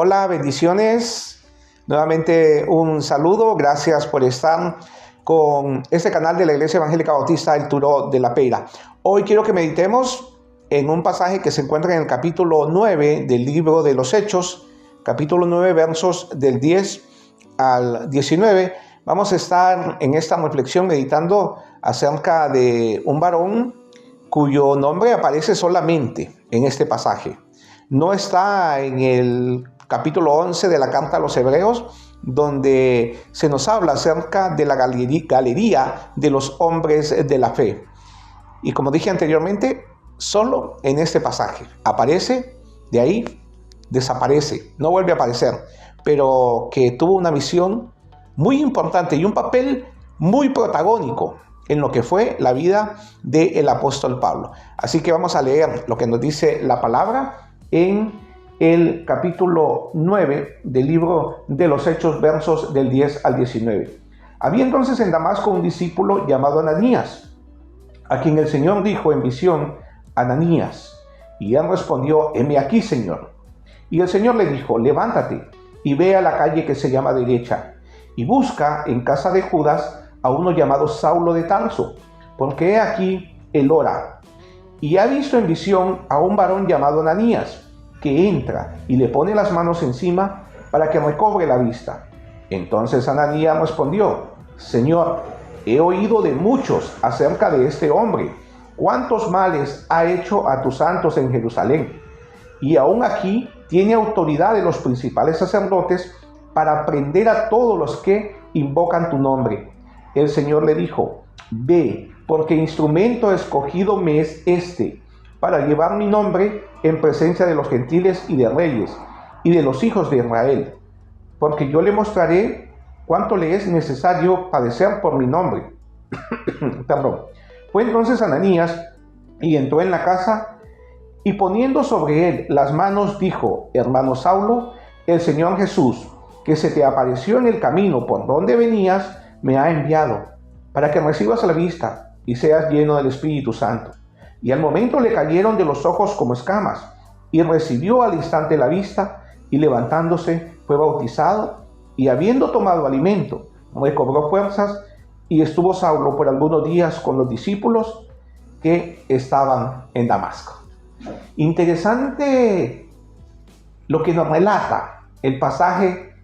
Hola, bendiciones. Nuevamente un saludo. Gracias por estar con este canal de la Iglesia Evangélica Bautista El Turó de la Peira. Hoy quiero que meditemos en un pasaje que se encuentra en el capítulo 9 del libro de los Hechos, capítulo 9, versos del 10 al 19. Vamos a estar en esta reflexión meditando acerca de un varón cuyo nombre aparece solamente en este pasaje. No está en el capítulo 11 de la carta a los Hebreos, donde se nos habla acerca de la galería de los hombres de la fe. Y como dije anteriormente, solo en este pasaje aparece, de ahí desaparece, no vuelve a aparecer, pero que tuvo una misión muy importante y un papel muy protagónico en lo que fue la vida del apóstol Pablo. Así que vamos a leer lo que nos dice la palabra en el capítulo 9 del libro de los Hechos, versos del 10 al 19. Había entonces en Damasco un discípulo llamado Ananías, a quien el Señor dijo en visión: Ananías. Y él respondió: heme aquí, Señor. Y el Señor le dijo: levántate y ve a la calle que se llama Derecha, y busca en casa de Judas a uno llamado Saulo de Tarso, porque he aquí él ora. Y ha visto en visión a un varón llamado Ananías, que entra y le pone las manos encima para que recobre la vista. Entonces Ananías respondió: Señor, he oído de muchos acerca de este hombre, cuántos males ha hecho a tus santos en Jerusalén. Y aún aquí tiene autoridad de los principales sacerdotes para prender a todos los que invocan tu nombre. El Señor le dijo: ve, porque instrumento escogido me es este, para llevar mi nombre en presencia de los gentiles y de reyes, y de los hijos de Israel, porque yo le mostraré cuánto le es necesario padecer por mi nombre. Fue entonces Ananías, y entró en la casa, y poniendo sobre él las manos, dijo: hermano Saulo, el Señor Jesús, que se te apareció en el camino por donde venías, me ha enviado, para que recibas la vista y seas lleno del Espíritu Santo. Y al momento le cayeron de los ojos como escamas, y recibió al instante la vista, y levantándose fue bautizado, y habiendo tomado alimento, recobró fuerzas, y estuvo Saulo por algunos días con los discípulos que estaban en Damasco. Interesante lo que nos relata el pasaje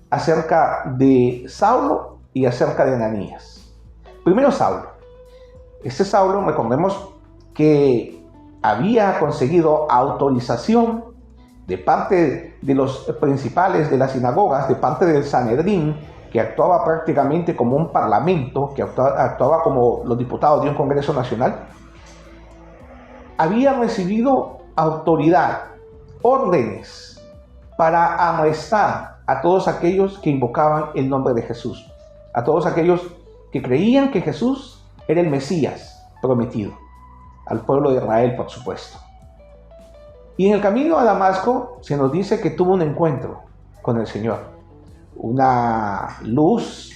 acerca de Saulo y acerca de Ananías. Primero Saulo. Este Saulo, recordemos que había conseguido autorización de parte de los principales de las sinagogas, de parte del Sanedrín, que actuaba prácticamente como un parlamento, que actuaba como los diputados de un Congreso Nacional. Había recibido autoridad, órdenes para arrestar a todos aquellos que invocaban el nombre de Jesús, a todos aquellos que creían que Jesús era el Mesías prometido, al pueblo de Israel, por supuesto. Y en el camino a Damasco se nos dice que tuvo un encuentro con el Señor, una luz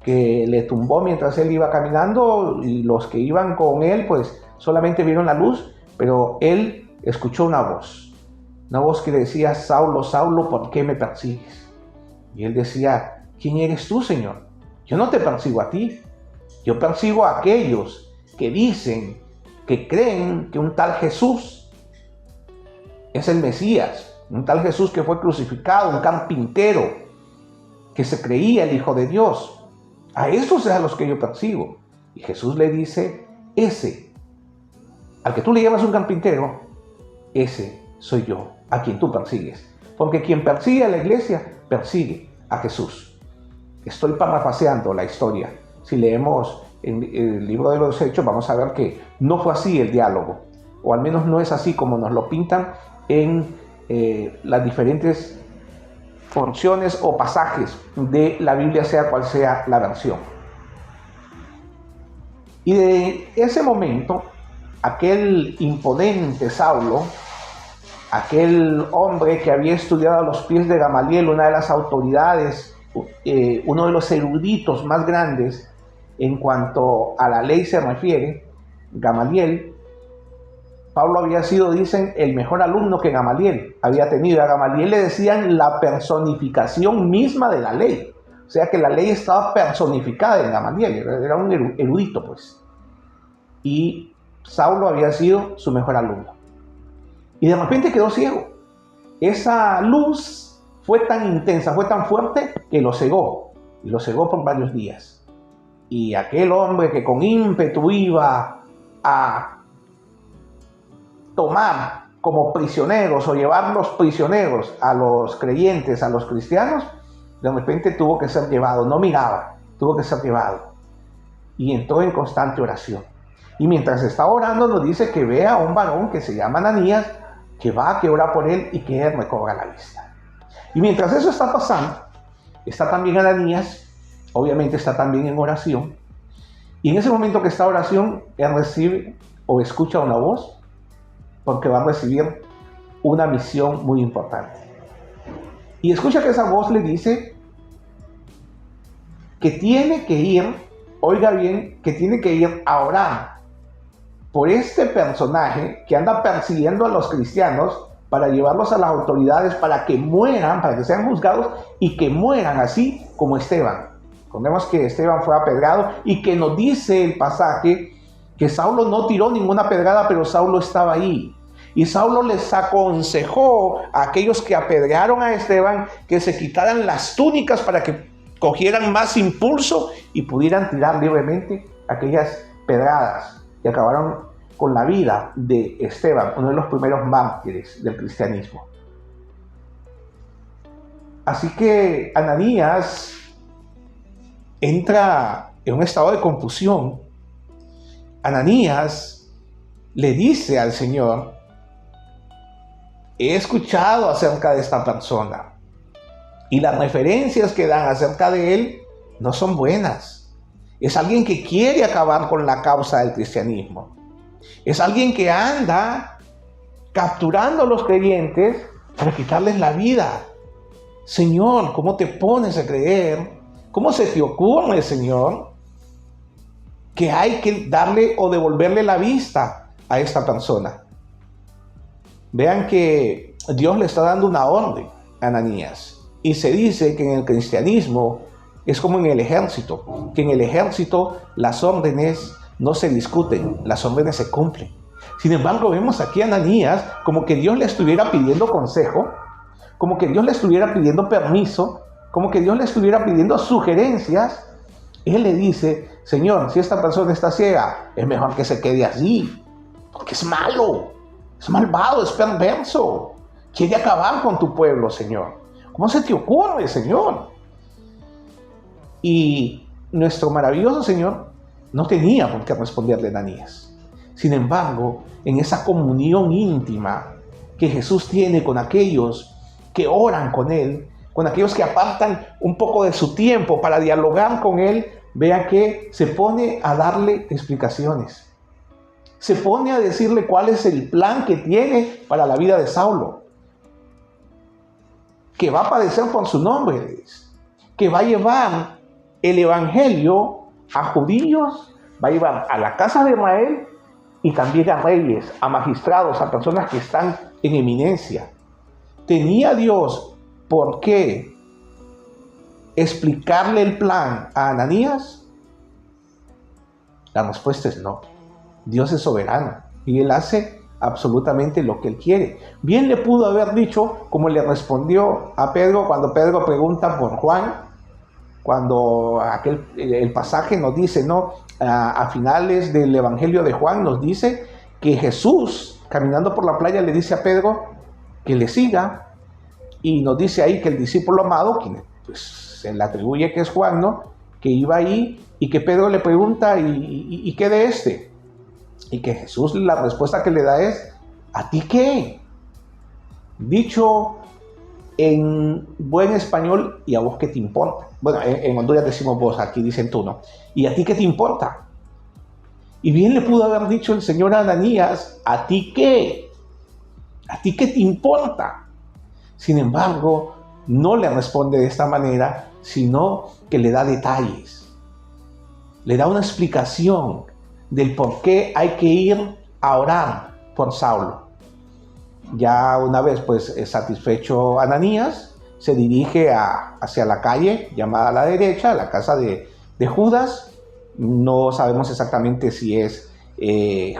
que le tumbó mientras él iba caminando, y los que iban con él pues solamente vieron la luz, pero él escuchó una voz que decía: Saulo, Saulo, ¿por qué me persigues? Y él decía: ¿quién eres tú, Señor? Yo no te persigo a ti, yo persigo a aquellos que dicen, que creen que un tal Jesús es el Mesías, un tal Jesús que fue crucificado, un carpintero que se creía el Hijo de Dios. A esos es a los que yo persigo. Y Jesús le dice: ese, al que tú le llamas un carpintero, ese soy yo, a quien tú persigues. Porque quien persigue a la iglesia, persigue a Jesús. Estoy parafraseando la historia. Si leemos en el libro de los Hechos, vamos a ver que no fue así el diálogo, o al menos no es así como nos lo pintan en las diferentes porciones o pasajes de la Biblia, sea cual sea la versión. Y de ese momento, aquel imponente Saulo, aquel hombre que había estudiado a los pies de Gamaliel, una de las autoridades, uno de los eruditos más grandes en cuanto a la ley se refiere, Gamaliel, Pablo había sido, dicen, el mejor alumno que Gamaliel había tenido. A Gamaliel le decían la personificación misma de la ley. O sea que la ley estaba personificada en Gamaliel, era un erudito pues. Y Saulo había sido su mejor alumno. Y de repente quedó ciego. Esa luz fue tan intensa, fue tan fuerte que lo cegó. Y lo cegó por varios días. Y aquel hombre que con ímpetu iba a tomar como prisioneros o llevar los prisioneros a los creyentes, a los cristianos, de repente tuvo que ser llevado, no miraba, tuvo que ser llevado. Y entró en constante oración. Y mientras está orando nos dice que ve a un varón que se llama Ananías, que va, que ora por él y que él recobra la vista. Y mientras eso está pasando, está también Ananías, obviamente está también en oración. Y en ese momento que está en oración, él recibe o escucha una voz, porque va a recibir una misión muy importante. Y escucha que esa voz le dice que tiene que ir, oiga bien, que tiene que ir a orar por este personaje que anda persiguiendo a los cristianos para llevarlos a las autoridades para que mueran, para que sean juzgados y que mueran así como Esteban. Recordemos que Esteban fue apedreado y que nos dice el pasaje que Saulo no tiró ninguna pedrada, pero Saulo estaba ahí. Y Saulo les aconsejó a aquellos que apedrearon a Esteban que se quitaran las túnicas para que cogieran más impulso y pudieran tirar libremente aquellas pedradas que acabaron con la vida de Esteban, uno de los primeros mártires del cristianismo. Así que Ananías entra en un estado de confusión. Ananías le dice al Señor: he escuchado acerca de esta persona y las referencias que dan acerca de él no son buenas. Es alguien que quiere acabar con la causa del cristianismo. Es alguien que anda capturando a los creyentes para quitarles la vida. Señor, ¿cómo te pones a creer? ¿Cómo se te ocurre, Señor, que hay que darle o devolverle la vista a esta persona? Vean que Dios le está dando una orden a Ananías. Y se dice que en el cristianismo es como en el ejército, que en el ejército las órdenes no se discuten, las órdenes se cumplen. Sin embargo, vemos aquí a Ananías como que Dios le estuviera pidiendo consejo, como que Dios le estuviera pidiendo permiso, como que Dios le estuviera pidiendo sugerencias. Él le dice: Señor, si esta persona está ciega, es mejor que se quede así, porque es malo, es malvado, es perverso, quiere acabar con tu pueblo, Señor. ¿Cómo se te ocurre, Señor? Y nuestro maravilloso Señor no tenía por qué responderle a Ananías. Sin embargo, en esa comunión íntima que Jesús tiene con aquellos que oran con Él, con aquellos que apartan un poco de su tiempo para dialogar con Él, vea que se pone a darle explicaciones. Se pone a decirle cuál es el plan que tiene para la vida de Saulo. Que va a padecer por su nombre, que va a llevar el evangelio a judíos, va a llevar a la casa de Israel y también a reyes, a magistrados, a personas que están en eminencia. ¿Tenía Dios por qué explicarle el plan a Ananías? La respuesta es no. Dios es soberano y Él hace absolutamente lo que Él quiere. Bien le pudo haber dicho, como le respondió a Pedro cuando Pedro pregunta por Juan, cuando el pasaje nos dice, ¿no? A finales del Evangelio de Juan nos dice que Jesús, caminando por la playa, le dice a Pedro que le siga, y nos dice ahí que el discípulo amado, quien pues, se le atribuye que es Juan, ¿no? Que iba ahí y que Pedro le pregunta, ¿y qué de este? Y que Jesús, la respuesta que le da es: ¿a ti qué? Dicho en buen español, ¿y a vos qué te importa? Bueno, en Honduras decimos vos, aquí dicen tú, ¿no? ¿Y a ti qué te importa? Y bien le pudo haber dicho el Señor a Ananías: ¿a ti qué? ¿A ti qué te importa? Sin embargo, no le responde de esta manera, sino que le da detalles. Le da una explicación del por qué hay que ir a orar por Saulo. Ya una vez pues satisfecho Ananías, se dirige hacia la calle llamada a la derecha, la casa de Judas. No sabemos exactamente si es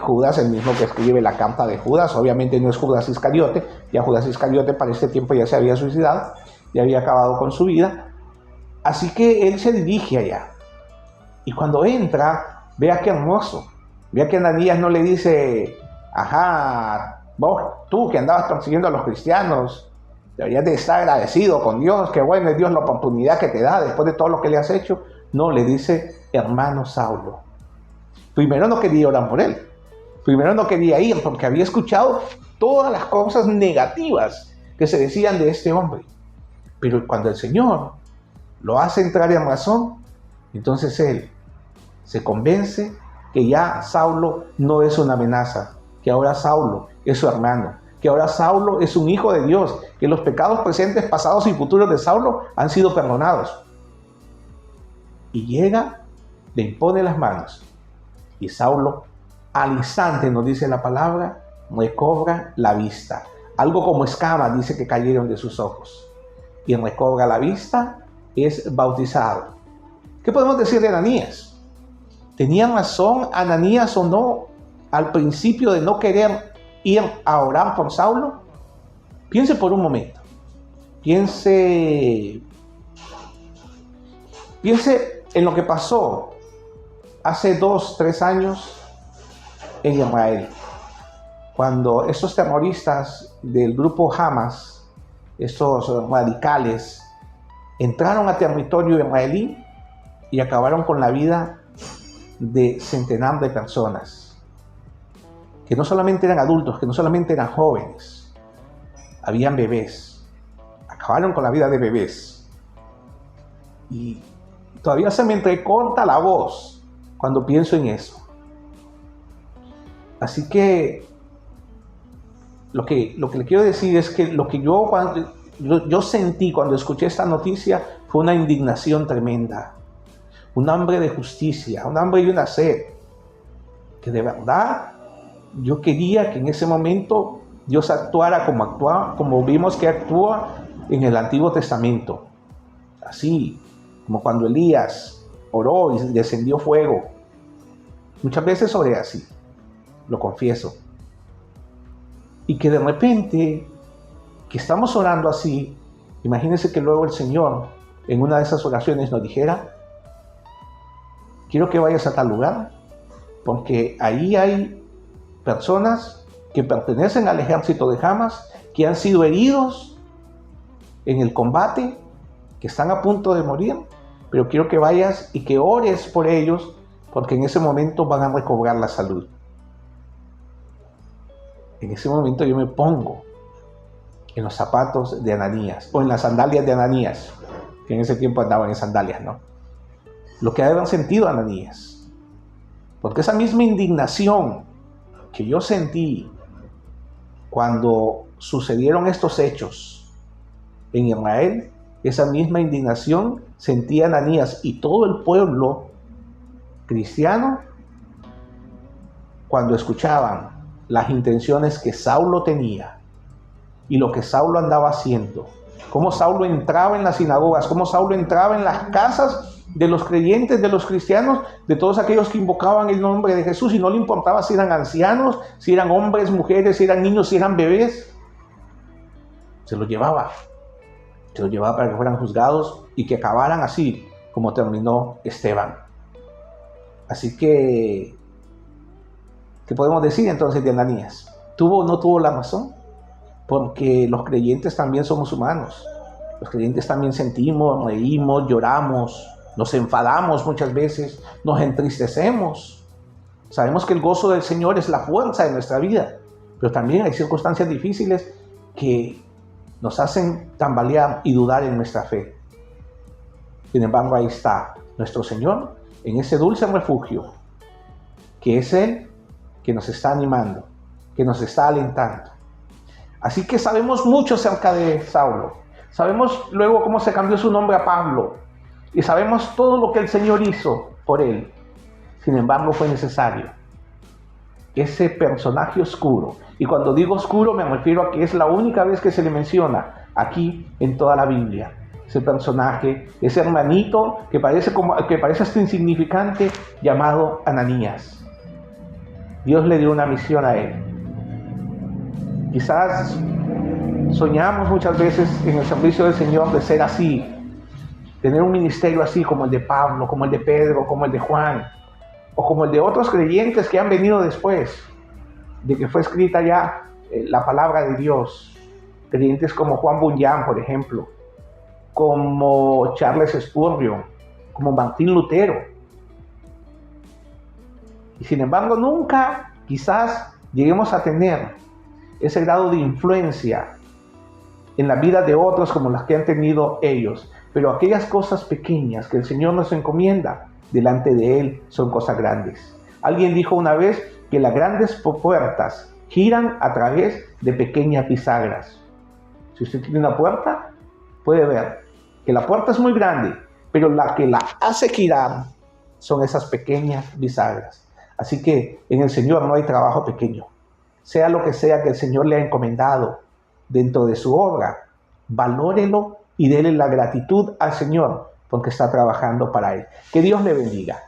Judas el mismo que escribe la carta de Judas. Obviamente no es Judas Iscariote. Ya Judas Iscariote para este tiempo ya se había suicidado, ya había acabado con su vida. Así que él se dirige allá. Y cuando entra, vea qué hermoso. Vea que Ananías no le dice: ajá, vos, tú que andabas persiguiendo a los cristianos, deberías de estar agradecido con Dios, que bueno es Dios la oportunidad que te da después de todo lo que le has hecho. No, le dice: hermano Saulo. Primero no quería orar por él. Primero no quería ir porque había escuchado todas las cosas negativas que se decían de este hombre. Pero cuando el Señor lo hace entrar en razón, entonces él se convence que ya Saulo no es una amenaza, que ahora Saulo es su hermano, que ahora Saulo es un hijo de Dios, que los pecados presentes, pasados y futuros de Saulo han sido perdonados. Y llega, le impone las manos, y Saulo, al instante, nos dice la palabra, recobra la vista. Algo como escamas dice que cayeron de sus ojos. Y recobra la vista, es bautizado. ¿Qué podemos decir de Ananías? ¿Tenía razón Ananías o no al principio de no querer ir a orar por Saulo? Piense por un momento. Piense en lo que pasó hace 2-3 años en Israel, cuando esos terroristas del grupo Hamas, estos radicales, entraron a territorio israelí y acabaron con la vida de centenares de personas, que no solamente eran adultos, que no solamente eran jóvenes, habían bebés, acabaron con la vida de bebés. Y todavía se me entrecorta la voz cuando pienso en eso. Así que lo que le quiero decir es que lo que yo sentí cuando escuché esta noticia fue una indignación tremenda, un hambre de justicia, un hambre y una sed, que de verdad yo quería que en ese momento Dios actuara como vimos que actúa en el Antiguo Testamento. Así como cuando Elías oró y descendió fuego. Muchas veces oré así, lo confieso. Y que de repente, que estamos orando así, imagínense que luego el Señor en una de esas oraciones nos dijera: quiero que vayas a tal lugar, porque ahí hay personas que pertenecen al ejército de Hamas, que han sido heridos en el combate, que están a punto de morir, pero quiero que vayas y que ores por ellos, porque en ese momento van a recobrar la salud. En ese momento yo me pongo en los zapatos de Ananías, o en las sandalias de Ananías, que en ese tiempo andaban en sandalias, ¿no? Lo que habían sentido Ananías. Porque esa misma indignación que yo sentí cuando sucedieron estos hechos en Israel, esa misma indignación sentía Ananías y todo el pueblo cristiano cuando escuchaban las intenciones que Saulo tenía y lo que Saulo andaba haciendo, cómo Saulo entraba en las sinagogas, cómo Saulo entraba en las casas de los creyentes, de los cristianos, de todos aquellos que invocaban el nombre de Jesús, y no le importaba si eran ancianos, si eran hombres, mujeres, si eran niños, si eran bebés. Se los llevaba para que fueran juzgados y que acabaran así como terminó Esteban. Así que, ¿qué podemos decir entonces de Ananías? ¿Tuvo o no tuvo la razón? Porque los creyentes también somos humanos. Los creyentes también sentimos, reímos, lloramos, nos enfadamos muchas veces, nos entristecemos. Sabemos que el gozo del Señor es la fuerza de nuestra vida, pero también hay circunstancias difíciles que nos hacen tambalear y dudar en nuestra fe. Sin embargo, ahí está nuestro Señor en ese dulce refugio, que es Él que nos está animando, que nos está alentando. Así que sabemos mucho acerca de Saulo. Sabemos luego cómo se cambió su nombre a Pablo. Y sabemos todo lo que el Señor hizo por él. Sin embargo, fue necesario ese personaje oscuro. Y cuando digo oscuro me refiero a que es la única vez que se le menciona aquí en toda la Biblia. Ese personaje, ese hermanito que parece hasta insignificante, llamado Ananías. Dios le dio una misión a él. Quizás soñamos muchas veces en el servicio del Señor de ser así, tener un ministerio así como el de Pablo, como el de Pedro, como el de Juan, o como el de otros creyentes que han venido después de que fue escrita ya la palabra de Dios. Creyentes como Juan Bunyan, por ejemplo, como Charles Spurgeon, como Martín Lutero. Y sin embargo, nunca quizás lleguemos a tener ese grado de influencia en la vida de otros como las que han tenido ellos. Pero aquellas cosas pequeñas que el Señor nos encomienda, delante de Él son cosas grandes. Alguien dijo una vez que las grandes puertas giran a través de pequeñas bisagras. Si usted tiene una puerta, puede ver que la puerta es muy grande, pero la que la hace girar son esas pequeñas bisagras. Así que en el Señor no hay trabajo pequeño. Sea lo que sea que el Señor le ha encomendado dentro de su obra, valórelo y déle la gratitud al Señor porque está trabajando para Él. Que Dios le bendiga.